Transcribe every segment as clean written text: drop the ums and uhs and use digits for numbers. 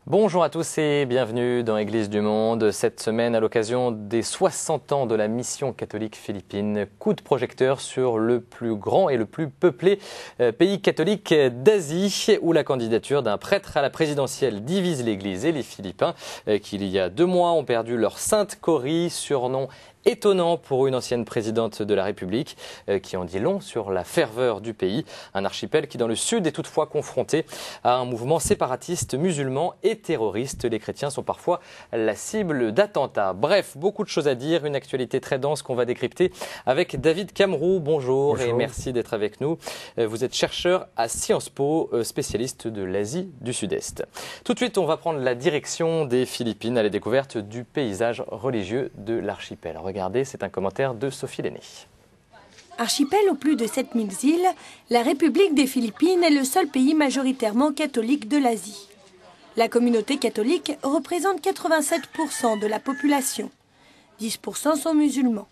Bonjour à tous et bienvenue dans Église du Monde. Cette semaine, à l'occasion des 60 ans de la mission catholique philippine, coup de projecteur sur le plus grand et le plus peuplé pays catholique d'Asie, où la candidature d'un prêtre à la présidentielle divise l'Église et les Philippins, qui il y a 2 mois ont perdu leur sainte Corie, surnom étonnant pour une ancienne présidente de la République, qui en dit long sur la ferveur du pays. Un archipel qui, dans le sud, est toutefois confronté à un mouvement séparatiste musulman et terroriste. Les chrétiens sont parfois la cible d'attentats. Bref, beaucoup de choses à dire, une actualité très dense qu'on va décrypter avec David Camroux. Bonjour et merci d'être avec nous. Vous êtes chercheur à Sciences Po, spécialiste de l'Asie du Sud-Est. Tout de suite, on va prendre la direction des Philippines à la découverte du paysage religieux de l'archipel. Regardez, c'est un commentaire de Sophie Lenné. Archipel aux plus de 7000 îles, la République des Philippines est le seul pays majoritairement catholique de l'Asie. La communauté catholique représente 87% de la population. 10% sont musulmans.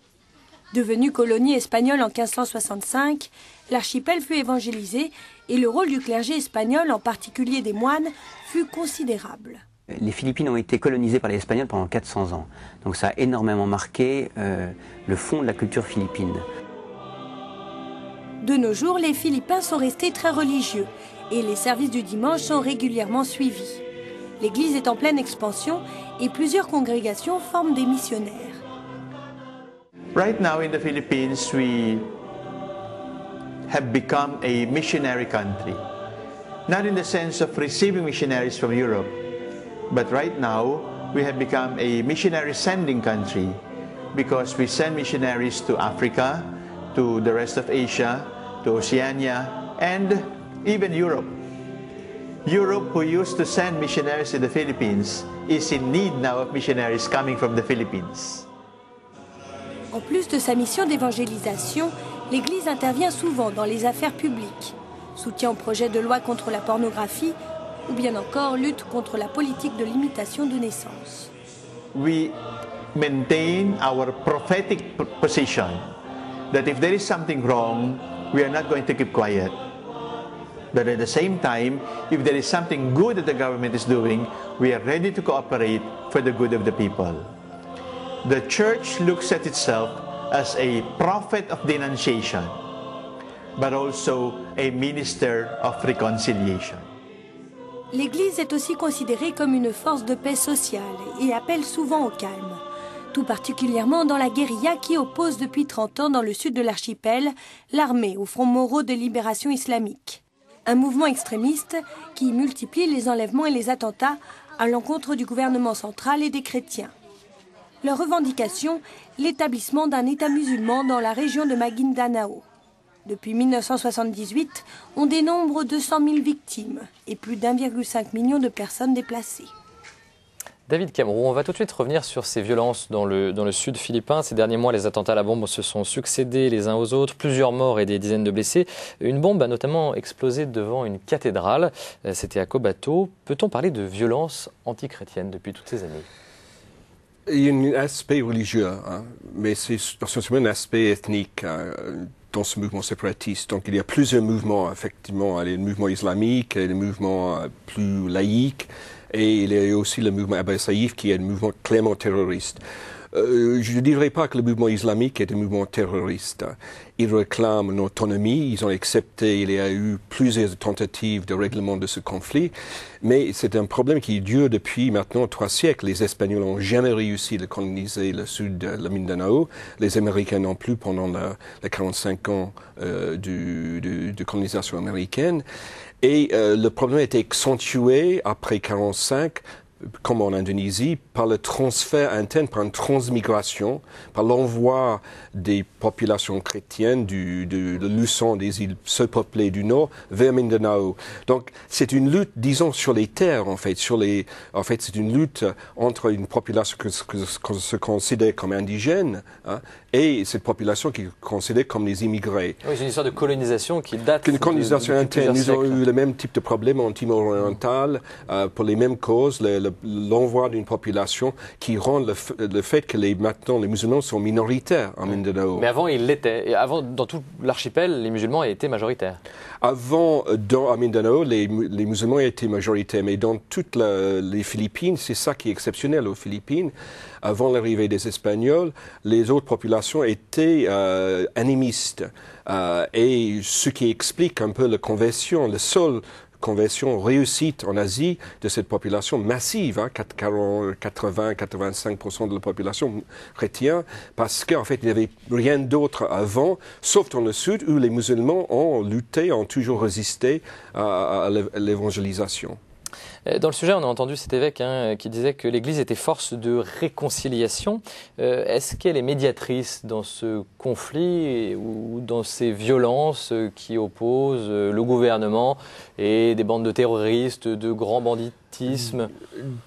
Devenu colonie espagnole en 1565, l'archipel fut évangélisé et le rôle du clergé espagnol, en particulier des moines, fut considérable. Les Philippines ont été colonisées par les Espagnols pendant 400 ans. Donc ça a énormément marqué le fond de la culture philippine. De nos jours, les Philippins sont restés très religieux et les services du dimanche sont régulièrement suivis. L'église est en pleine expansion et plusieurs congrégations forment des missionnaires. Right now in the Philippines, we have become a missionary country. Not in the sense of receiving missionaries from Europe, but right now we have become a missionary sending country because we send missionaries to Africa, to the rest of Asia, to Oceania, and even Europe. Europe, who used to send missionaries to the Philippines, is in need now of missionaries coming from the Philippines. En plus de sa mission d'évangélisation, l'Église intervient souvent dans les affaires publiques. Soutien au projet de loi contre la pornographie ou bien encore lutte contre la politique de limitation de naissance. We maintain our prophetic position that if there is something wrong, we are not going to keep quiet. But at the same time, if there is something good that the government is doing, we are ready to cooperate for the good of the people. The church looks at itself as a prophet of denunciation, but also a minister of reconciliation. L'Église est aussi considérée comme une force de paix sociale et appelle souvent au calme, tout particulièrement dans la guérilla qui oppose depuis 30 ans dans le sud de l'archipel l'armée au Front Moro de libération islamique. Un mouvement extrémiste qui multiplie les enlèvements et les attentats à l'encontre du gouvernement central et des chrétiens. Leur revendication, l'établissement d'un État musulman dans la région de Maguindanao. Depuis 1978, on dénombre 200 000 victimes et plus d'1,5 million de personnes déplacées. David Camroux, on va tout de suite revenir sur ces violences dans le sud philippin. Ces derniers mois, les attentats à la bombe se sont succédés les uns aux autres, plusieurs morts et des dizaines de blessés. Une bombe a notamment explosé devant une cathédrale, c'était à Cotabato. Peut-on parler de violence antichrétienne depuis toutes ces années ? Il y a un aspect religieux, mais c'est essentiellement un aspect ethnique dans ce mouvement séparatiste. Donc il y a plusieurs mouvements, effectivement. Il y a le mouvement islamique, le mouvement plus laïque, et il y a aussi le mouvement Abbas Saïf qui est un mouvement clairement terroriste. Je ne dirais pas que le mouvement islamique est un mouvement terroriste. Ils réclament une autonomie, ils ont accepté, il y a eu plusieurs tentatives de règlement de ce conflit, mais c'est un problème qui dure depuis maintenant 3 siècles. Les Espagnols n'ont jamais réussi à coloniser le sud de la Mindanao, les Américains non plus pendant les 45 ans de colonisation américaine. Et le problème a été accentué après 1945 comme en Indonésie, par le transfert interne, par une transmigration, par l'envoi des populations chrétiennes de Luzon, des îles sous-peuplées du Nord, vers Mindanao. Donc, c'est une lutte, disons, sur les terres, en fait. C'est une lutte entre une population qu'on se considère comme indigène, hein, et cette population qui est considérée comme des immigrés. Oui, c'est une histoire de colonisation qui date Une colonisation interne. Nous avons eu le même type de problème en Timor oriental, pour les mêmes causes, l'envoi d'une population qui rend le fait que maintenant les musulmans sont minoritaires en Mindanao. Mais avant, ils l'étaient. Et avant, dans tout l'archipel, les musulmans étaient majoritaires. Avant, à Mindanao, les musulmans étaient majoritaires, mais dans toutes les Philippines, c'est ça qui est exceptionnel aux Philippines. Avant l'arrivée des Espagnols, les autres populations étaient animistes. Et ce qui explique un peu la conversion, la seule conversion réussite en Asie de cette population massive, hein, 80-85% de la population chrétienne, parce qu'en fait, il n'y avait rien d'autre avant, sauf dans le sud, où les musulmans ont lutté, ont toujours résisté à l'évangélisation. Dans le sujet, on a entendu cet évêque qui disait que l'Église était force de réconciliation. Est-ce qu'elle est médiatrice dans ce conflit ou dans ces violences qui opposent le gouvernement et des bandes de terroristes, de grands banditismes?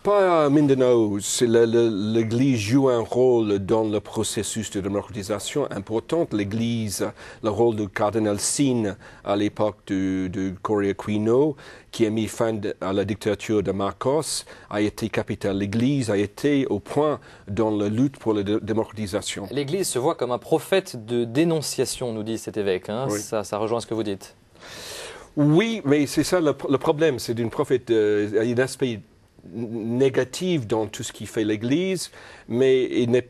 Pas à Mindanao. L'Église joue un rôle dans le processus de démocratisation important. L'Église, le rôle du cardinal Sin à l'époque de Cory Aquino, qui a mis fin à la dictature de Marcos, a été capitale. L'Église a été au point dans la lutte pour la démocratisation. L'Église se voit comme un prophète de dénonciation, nous dit cet évêque. Hein. Oui. Ça rejoint ce que vous dites. Oui, mais c'est ça le problème. C'est d'une prophète. Il y a un aspect négatif dans tout ce qui fait l'Église, mais il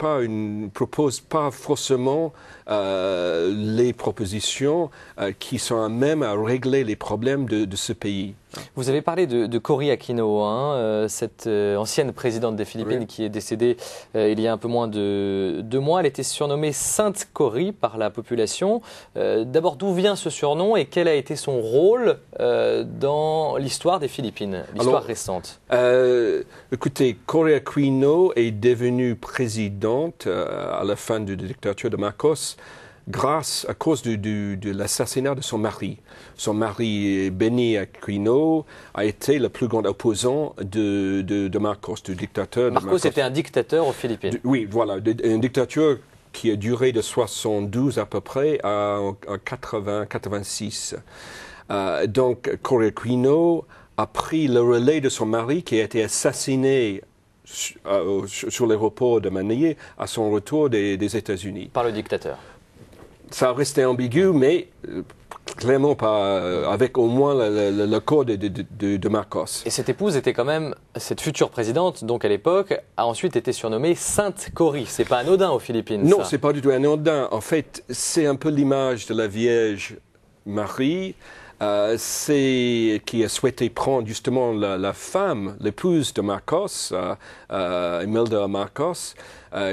propose pas forcément les propositions qui sont à même à régler les problèmes de ce pays. Vous avez parlé de Cory Aquino, cette ancienne présidente des Philippines, oui, qui est décédée il y a un peu moins de 2 mois. Elle était surnommée Sainte Cory par la population. D'abord, d'où vient ce surnom et quel a été son rôle dans l'histoire des Philippines, l'histoire récente? Écoutez, Cory Aquino est devenue présidente à la fin de la dictature de Marcos à cause de l'assassinat de son mari. Son mari, Benny Aquino, a été le plus grand opposant de Marcos, du dictateur de Marcos. Marcos était un dictateur aux Philippines. Oui, voilà, une dictature qui a duré de 72 à peu près à 80-86. Donc, Cory Aquino a pris le relais de son mari qui a été assassiné sur l'aéroport de Manille à son retour des États-Unis. Par le dictateur. Ça a resté ambigu, mais clairement pas avec au moins l'accord de Marcos. Et cette épouse était quand même, cette future présidente, donc à l'époque, a ensuite été surnommée Sainte Cory. C'est pas anodin aux Philippines. Non, c'est pas du tout anodin. En fait, c'est un peu l'image de la Vierge Marie. Qui a souhaité prendre justement la femme, l'épouse de Marcos, Imelda Marcos,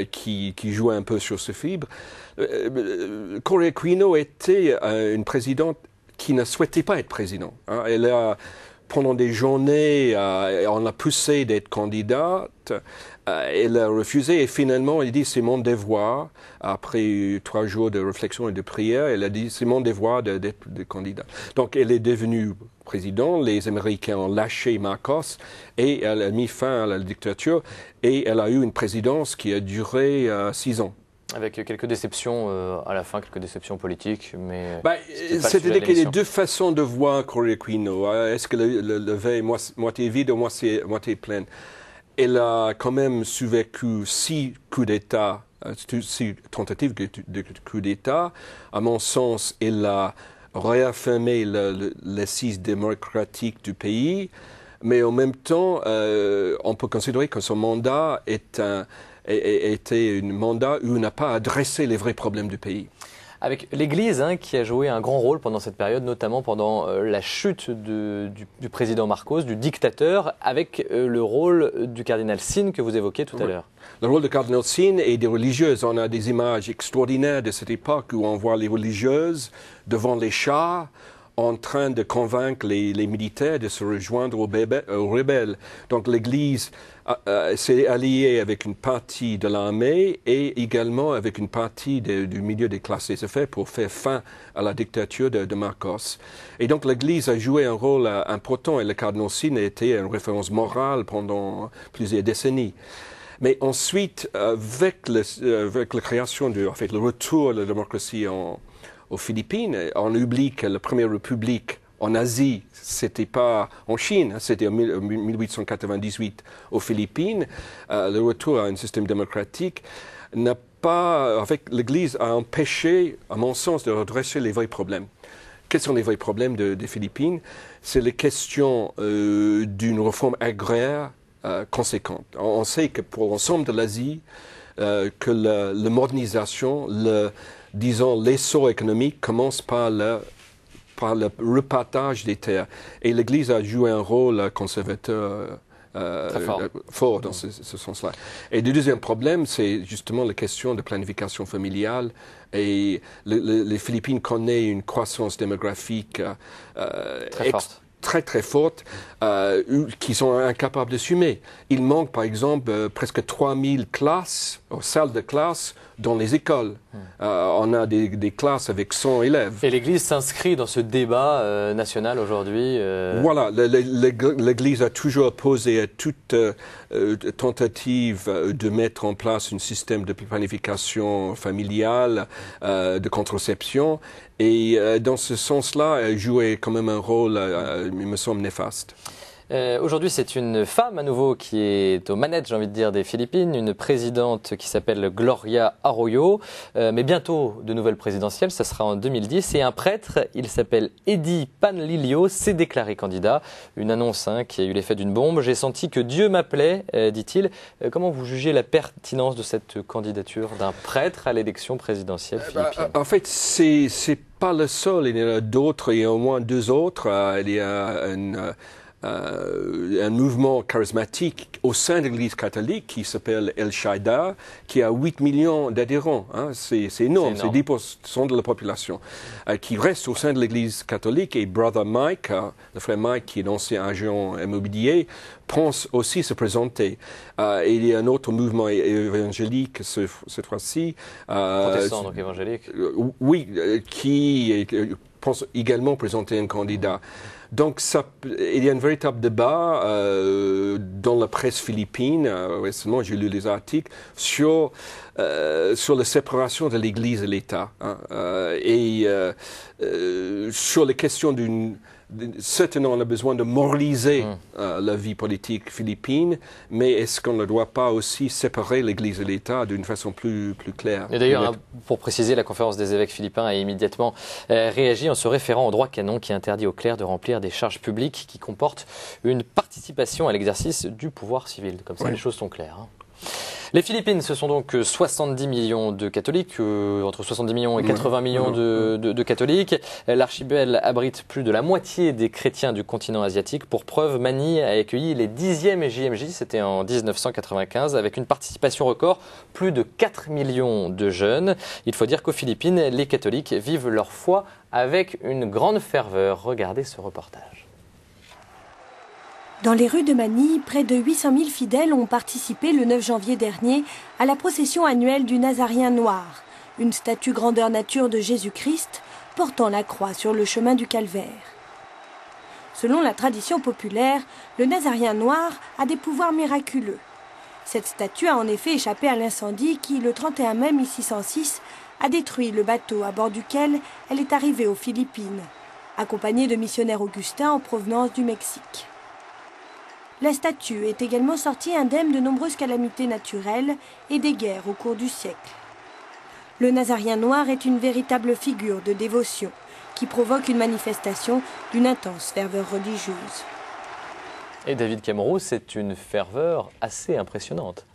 qui jouait un peu sur ce fibre. Cory Aquino était une présidente qui ne souhaitait pas être présidente. Hein. Elle a, pendant des journées, on l'a poussée d'être candidate. Elle a refusé et finalement, elle dit c'est mon devoir. Après 3 jours de réflexion et de prière, elle a dit c'est mon devoir d'être candidat. Donc elle est devenue présidente. Les Américains ont lâché Marcos et elle a mis fin à la dictature et elle a eu une présidence qui a duré 6 ans. Avec quelques déceptions à la fin, quelques déceptions politiques, mais c'est-à-dire qu'il y a 2 façons de voir Cory Aquino. Est-ce que le verre est moitié vide ou moitié plein? Elle a quand même survécu 6 coups d'État, 6 tentatives de coups d'État. À mon sens, elle a réaffirmé l'assise démocratique du pays, mais en même temps, on peut considérer que son mandat était un mandat où on n'a pas adressé les vrais problèmes du pays. Avec l'Église qui a joué un grand rôle pendant cette période, notamment pendant la chute du président Marcos, du dictateur, avec le rôle du cardinal Sin que vous évoquiez tout à l'heure. Le rôle du cardinal Sin et des religieuses. On a des images extraordinaires de cette époque où on voit les religieuses devant les chars, en train de convaincre les militaires de se rejoindre aux rebelles. Donc l'Église s'est alliée avec une partie de l'armée et également avec une partie du milieu des classes des affaires pour faire fin à la dictature de Marcos. Et donc l'Église a joué un rôle important et le cardinal Sinn a été une référence morale pendant plusieurs décennies. Mais ensuite, avec la création, le retour de la démocratie aux Philippines, on oublie que la première république en Asie, c'était pas en Chine, c'était en 1898 aux Philippines. Le retour à un système démocratique n'a pas, l'Église a empêché, à mon sens, de redresser les vrais problèmes. Quels sont les vrais problèmes des Philippines? C'est la question d'une réforme agraire conséquente. On sait que pour l'ensemble de l'Asie, que la modernisation, disons, l'essor économique commence par le repartage des terres. Et l'Église a joué un rôle conservateur fort dans ce sens-là. Et le deuxième problème, c'est justement la question de planification familiale. Et les Philippines connaissent une croissance démographique très forte, qui sont incapables d'assumer. Il manque, par exemple, presque 3000 classes, salles de classe dans les écoles. On a des classes avec 100 élèves. Et l'Église s'inscrit dans ce débat national aujourd'hui. Voilà, l'Église a toujours opposé à toute tentative de mettre en place un système de planification familiale, de contraception. Et dans ce sens-là, elle jouait quand même un rôle, il me semble, néfaste. Aujourd'hui, c'est une femme à nouveau qui est aux manettes, j'ai envie de dire, des Philippines, une présidente qui s'appelle Gloria Arroyo, mais bientôt de nouvelles présidentielles, ça sera en 2010, et un prêtre, il s'appelle Eddie Panlilio, s'est déclaré candidat, une annonce qui a eu l'effet d'une bombe. J'ai senti que Dieu m'appelait, dit-il. Comment vous jugez la pertinence de cette candidature d'un prêtre à l'élection présidentielle philippine? En fait, c'est pas le seul, il y en a d'autres, il y a au moins 2 autres. Il y a un mouvement charismatique au sein de l'Église catholique qui s'appelle El Shaddai, qui a 8 millions d'adhérents. C'est énorme, c'est 10% de la population, qui reste au sein de l'Église catholique. Et Brother Mike, le frère Mike, qui est ancien agent immobilier, pense aussi se présenter. Et il y a un autre mouvement évangélique cette fois-ci. Protestant, donc évangélique. Oui, qui pense également présenter un candidat. Donc, il y a un véritable débat dans la presse philippine, récemment j'ai lu les articles, sur la séparation de l'Église et l'État, et sur les questions certainement, on a besoin de moraliser la vie politique philippine, mais est-ce qu'on ne doit pas aussi séparer l'Église et l'État d'une façon plus claire? Et d'ailleurs, pour préciser, la conférence des évêques philippins a immédiatement réagi en se référant au droit canon qui interdit aux clercs de remplir des charges publiques qui comportent une participation à l'exercice du pouvoir civil. Comme ça, les choses sont claires. Les Philippines, ce sont donc 70 millions de catholiques, entre 70 millions et 80 millions de catholiques. L'archipel abrite plus de la moitié des chrétiens du continent asiatique. Pour preuve, Manille a accueilli les 10e JMJ, c'était en 1995, avec une participation record, plus de 4 millions de jeunes. Il faut dire qu'aux Philippines, les catholiques vivent leur foi avec une grande ferveur. Regardez ce reportage. Dans les rues de Manille, près de 800 000 fidèles ont participé le 9 janvier dernier à la procession annuelle du Nazarien noir, une statue grandeur nature de Jésus-Christ portant la croix sur le chemin du Calvaire. Selon la tradition populaire, le Nazarien noir a des pouvoirs miraculeux. Cette statue a en effet échappé à l'incendie qui, le 31 mai 1606, a détruit le bateau à bord duquel elle est arrivée aux Philippines, accompagnée de missionnaires augustins en provenance du Mexique. La statue est également sortie indemne de nombreuses calamités naturelles et des guerres au cours du siècle. Le Nazarien noir est une véritable figure de dévotion qui provoque une manifestation d'une intense ferveur religieuse. Et David Cameroux, c'est une ferveur assez impressionnante.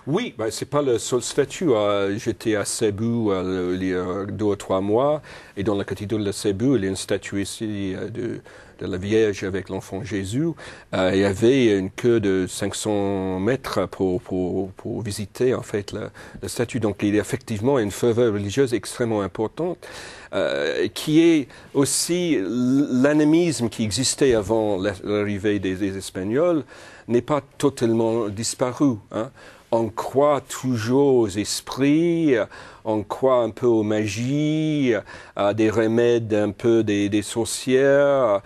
Oui, ben, ce n'est pas le seul statut. J'étais à Cebu il y a 2 ou 3 mois, et dans la cathédrale de Cebu, il y a une statue ici de la Vierge avec l'enfant Jésus. Il y avait une queue de 500 mètres pour visiter en fait la statue. Donc il y a effectivement une ferveur religieuse extrêmement importante, qui est aussi l'animisme qui existait avant l'arrivée des Espagnols n'est pas totalement disparu. Hein. On croit toujours aux esprits, on croit un peu aux magies, à des remèdes un peu des sorcières.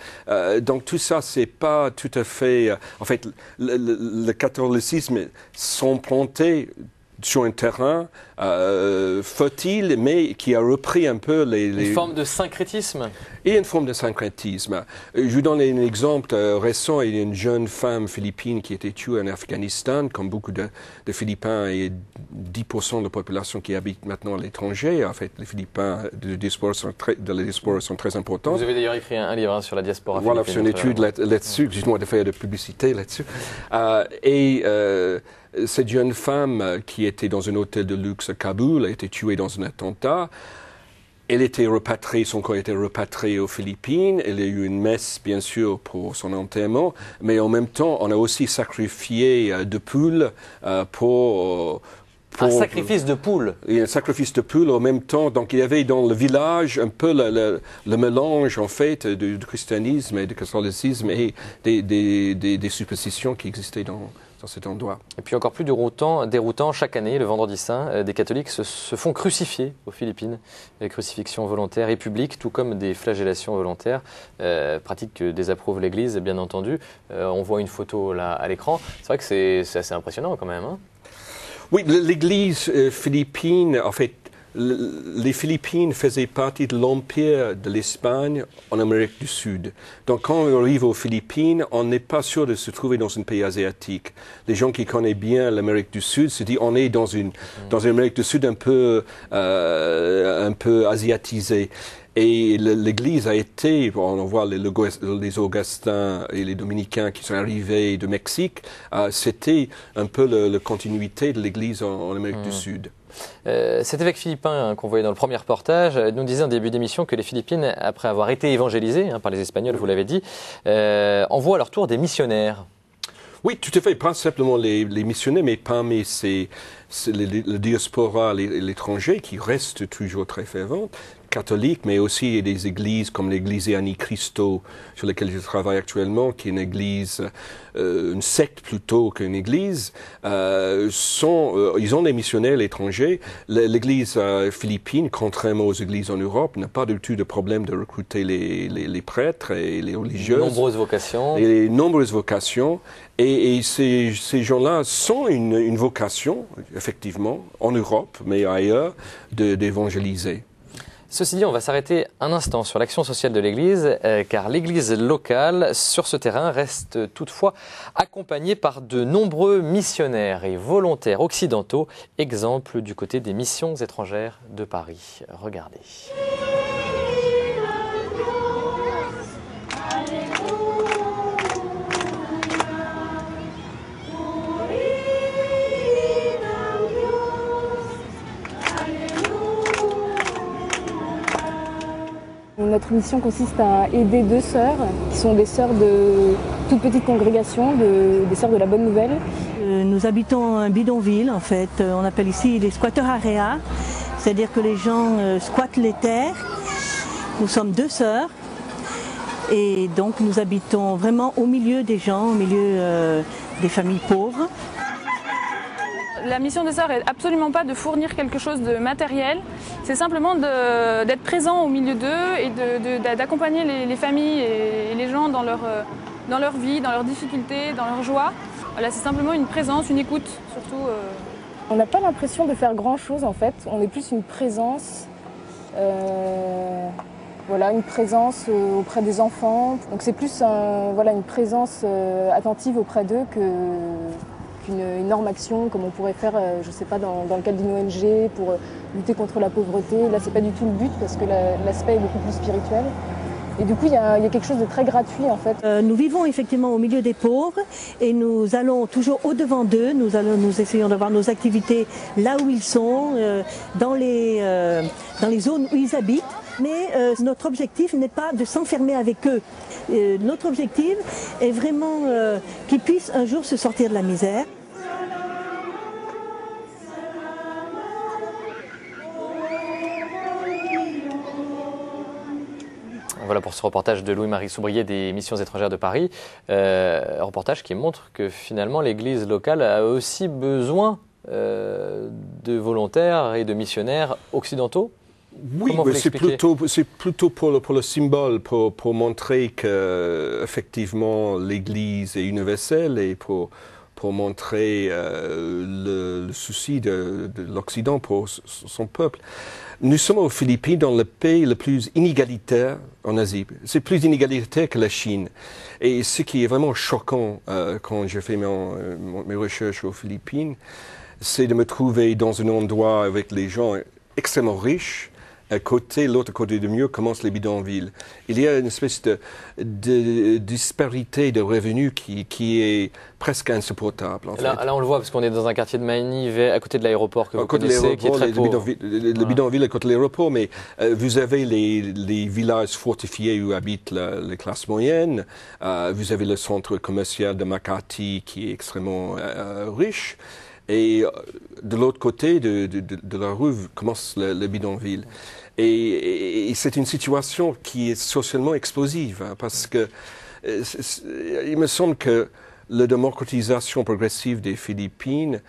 Donc tout ça, c'est pas tout à fait... En fait, le catholicisme s'est planté sur un terrain fertile, mais qui a repris un peu Une forme de syncrétisme. Et une forme de syncrétisme. Je vous donne un exemple récent. Il y a une jeune femme philippine qui a été tuée en Afghanistan, comme beaucoup de Philippins, et 10% de la population qui habite maintenant à l'étranger. En fait, les Philippins de la diaspora sont très importants. Vous avez d'ailleurs écrit un livre sur la diaspora philippine. Voilà, c'est une étude là-dessus. Excuse-moi de faire de publicité là-dessus. Cette jeune femme qui était dans un hôtel de luxe à Kaboul a été tuée dans un attentat. Elle était repatriée, son corps était repatrié aux Philippines. Il y a eu une messe, bien sûr, pour son enterrement. Mais en même temps, on a aussi sacrifié de poules pour un sacrifice de poule. Et un sacrifice de poule en même temps. Donc il y avait dans le village un peu le mélange en fait du christianisme et du catholicisme et des superstitions qui existaient dans cet endroit. Et puis encore plus déroutant, chaque année, le vendredi saint, des catholiques se font crucifier aux Philippines. Des crucifixions volontaires et publiques, tout comme des flagellations volontaires, pratique que désapprouve l'Église, bien entendu. On voit une photo là à l'écran. C'est vrai que c'est assez impressionnant quand même. Hein. Oui, l'Église philippine, en fait, les Philippines faisaient partie de l'empire de l'Espagne en Amérique du Sud. Donc quand on arrive aux Philippines, on n'est pas sûr de se trouver dans un pays asiatique. Les gens qui connaissent bien l'Amérique du Sud se disent on est dans une Amérique du Sud un peu asiatisée. Et l'Église a été, on voit les Augustins et les Dominicains qui sont arrivés de Mexique, c'était un peu la continuité de l'Église en Amérique du Sud. Cet évêque philippin qu'on voyait dans le premier reportage nous disait en début d'émission que les Philippines, après avoir été évangélisées par les Espagnols, vous l'avez dit, envoient à leur tour des missionnaires. Oui, tout à fait. Pas simplement les missionnaires, mais parmi le diaspora, l'étranger, qui reste toujours très fervente, catholique, mais aussi des églises comme l'église Ani Cristo, sur laquelle je travaille actuellement, qui est une église, une secte plutôt qu'une église, ils ont des missionnaires étrangers. L'église philippine, contrairement aux églises en Europe, n'a pas du tout de problème de recruter les prêtres et les religieuses. Nombreuses vocations. Et nombreuses vocations. Et ces gens-là sont une vocation, effectivement, en Europe, mais ailleurs, d'évangéliser. Ceci dit, on va s'arrêter un instant sur l'action sociale de l'Église, car l'Église locale, sur ce terrain, reste toutefois accompagnée par de nombreux missionnaires et volontaires occidentaux, exemple du côté des missions étrangères de Paris. Regardez. Notre mission consiste à aider 2 sœurs, qui sont des sœurs de toute petite congrégation, des sœurs de la Bonne Nouvelle. Nous habitons un bidonville, en fait. On appelle ici les squatters area, c'est-à-dire que les gens squattent les terres. Nous sommes 2 sœurs et donc nous habitons vraiment au milieu des gens, au milieu des familles pauvres. La mission des sœurs est absolument pas de fournir quelque chose de matériel, c'est simplement d'être présent au milieu d'eux et d'accompagner les familles et les gens dans leur vie, dans leurs difficultés, dans leur joie. Voilà, c'est simplement une présence, une écoute surtout. On n'a pas l'impression de faire grand chose en fait, on est plus une présence, une présence auprès des enfants. Donc c'est plus une présence attentive auprès d'eux qu'une énorme action comme on pourrait faire, je sais pas, dans le cadre d'une ONG pour lutter contre la pauvreté. Là, c'est pas du tout le but parce que l'aspect est beaucoup plus spirituel. Et du coup, il y a quelque chose de très gratuit en fait. Nous vivons effectivement au milieu des pauvres et nous allons toujours au-devant d'eux. Nous essayons d'avoir nos activités là où ils sont, dans les zones où ils habitent. Mais notre objectif n'est pas de s'enfermer avec eux. Notre objectif est vraiment qu'ils puissent un jour se sortir de la misère. Voilà pour ce reportage de Louis-Marie Soubrier des Missions étrangères de Paris. Un reportage qui montre que finalement l'Église locale a aussi besoin de volontaires et de missionnaires occidentaux. Oui, mais c'est plutôt pour le symbole, pour montrer que effectivement l'Église est universelle et pour montrer le souci de l'Occident pour son peuple. Nous sommes aux Philippines, dans le pays le plus inégalitaire en Asie. C'est plus inégalitaire que la Chine. Et ce qui est vraiment choquant quand j'ai fait mes recherches aux Philippines, c'est de me trouver dans un endroit avec les gens extrêmement riches. L'autre côté du mur commencent les bidonvilles. Il y a une espèce de disparité de revenus qui est presque insupportable. Là, on le voit parce qu'on est dans un quartier de Maïni, à côté de l'aéroport que vous connaissez, qui est très pauvre. Le bidonville à côté de l'aéroport, mais vous avez les villages fortifiés où habitent les classes moyennes. Vous avez le centre commercial de Makati qui est extrêmement riche. Et de l'autre côté de la rue commence le bidonville. Et c'est une situation qui est socialement explosive, hein, parce que il me semble que la démocratisation progressive des Philippines,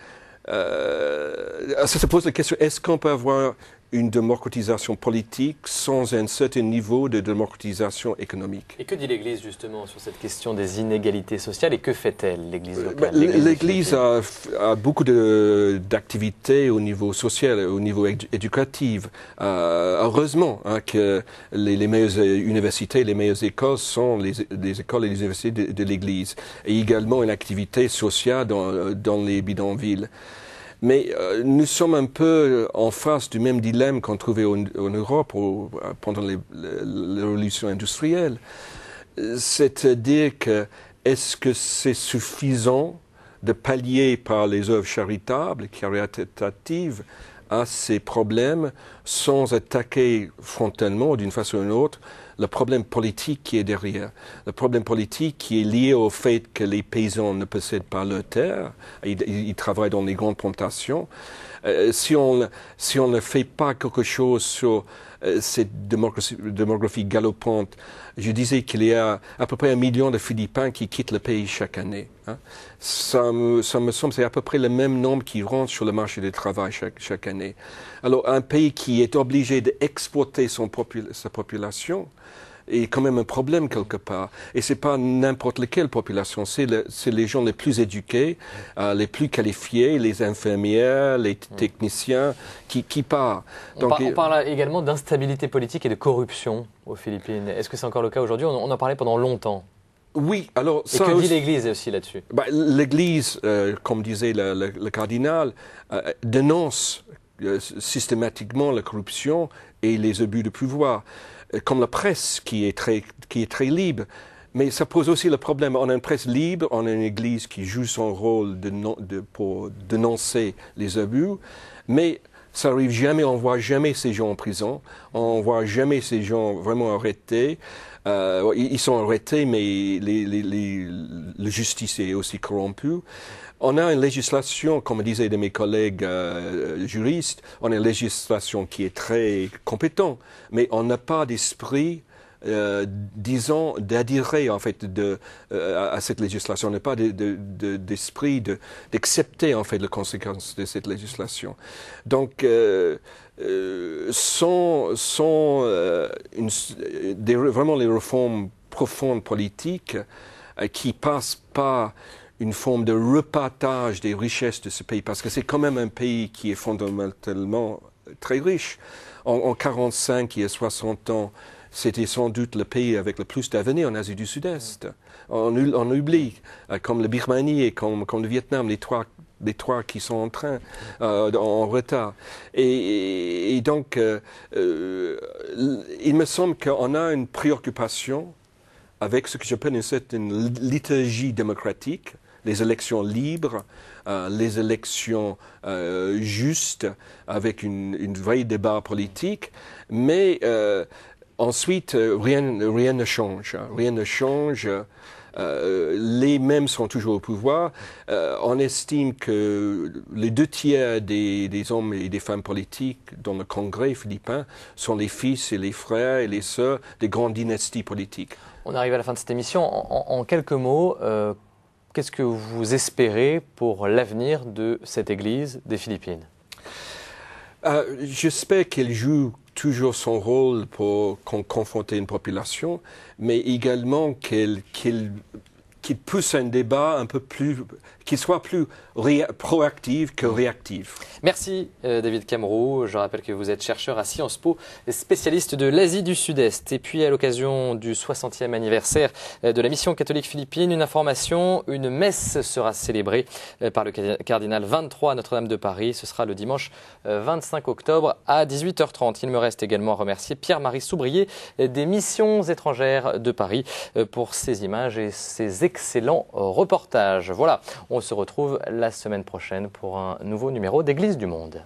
ça se pose la question, est-ce qu'on peut avoir une démocratisation politique sans un certain niveau de démocratisation économique? Et que dit l'Église justement sur cette question des inégalités sociales et que fait-elle, l'Église locale? L'Église a beaucoup d'activités au niveau social, au niveau éducatif. Heureusement que les meilleures universités, les meilleures écoles sont les écoles et les universités de l'Église. Et également une activité sociale dans les bidonvilles. Mais nous sommes un peu en face du même dilemme qu'on trouvait en Europe pendant les révolutions industrielles. C'est-à-dire que est-ce que c'est suffisant de pallier par les œuvres charitables, caritatives, à ces problèmes sans attaquer frontalement d'une façon ou d'une autre le problème politique qui est derrière. Le problème politique qui est lié au fait que les paysans ne possèdent pas leur terre, ils travaillent dans les grandes plantations. Si on ne fait pas quelque chose sur cette démographie galopante, je disais qu'il y a à peu près 1 million de Philippins qui quittent le pays chaque année. Hein. Ça me semble c'est à peu près le même nombre qui rentrent sur le marché du travail chaque année. Alors un pays qui est obligé d'exporter sa population est quand même un problème quelque part. Et c'est pas n'importe laquelle population, c'est les gens les plus éduqués, les plus qualifiés, les infirmières, les techniciens qui partent. On parle également d'instabilité politique et de corruption aux Philippines. Est-ce que c'est encore le cas aujourd'hui? On en parlait pendant longtemps. Oui, alors ça. Et que dit l'Église aussi là-dessus? L'Église, comme disait le cardinal, dénonce systématiquement la corruption et les abus de pouvoir, comme la presse qui est très libre. Mais ça pose aussi le problème. On a une presse libre, on a une Église qui joue son rôle pour dénoncer les abus, mais ça n'arrive jamais, on ne voit jamais ces gens en prison, on ne voit jamais ces gens vraiment arrêtés. Ils sont arrêtés, mais la justice est aussi corrompue. On a une législation, comme disaient de mes collègues juristes, on a une législation qui est très compétente, mais on n'a pas d'esprit, disons, d'adhérer en fait à cette législation. On n'a pas d'esprit d'accepter en fait les conséquences de cette législation. Donc, vraiment les réformes profondes politiques qui passent par une forme de repartage des richesses de ce pays, parce que c'est quand même un pays qui est fondamentalement très riche. En 1945, il y a 60 ans, c'était sans doute le pays avec le plus d'avenir en Asie du Sud-Est. On oublie, comme la Birmanie et comme le Vietnam, les 3 les trois qui sont en retard. Et donc, il me semble qu'on a une préoccupation avec ce que j'appelle une liturgie démocratique, les élections libres, les élections justes, avec une vraie débat politique, mais ensuite, rien ne change. Rien ne change. Les mêmes sont toujours au pouvoir. On estime que les 2/3 des hommes et des femmes politiques dans le Congrès philippin sont les fils et les frères et les sœurs des grandes dynasties politiques. On arrive à la fin de cette émission. En quelques mots, qu'est-ce que vous espérez pour l'avenir de cette Église des Philippines? J'espère qu'elle joue toujours son rôle pour confronter une population, mais également qu'il pousse un débat un peu plus, qu'il soit plus proactif que réactif. Merci David Camroux. Je rappelle que vous êtes chercheur à Sciences Po, spécialiste de l'Asie du Sud-Est. Et puis à l'occasion du 60e anniversaire de la mission catholique philippine, une information, une messe sera célébrée par le cardinal 23 à Notre-Dame de Paris. Ce sera le dimanche 25 octobre à 18h30. Il me reste également à remercier Pierre-Marie Soubrier des missions étrangères de Paris pour ces images et ces excellents reportages. Voilà, on se retrouve la semaine prochaine pour un nouveau numéro d'Église du Monde.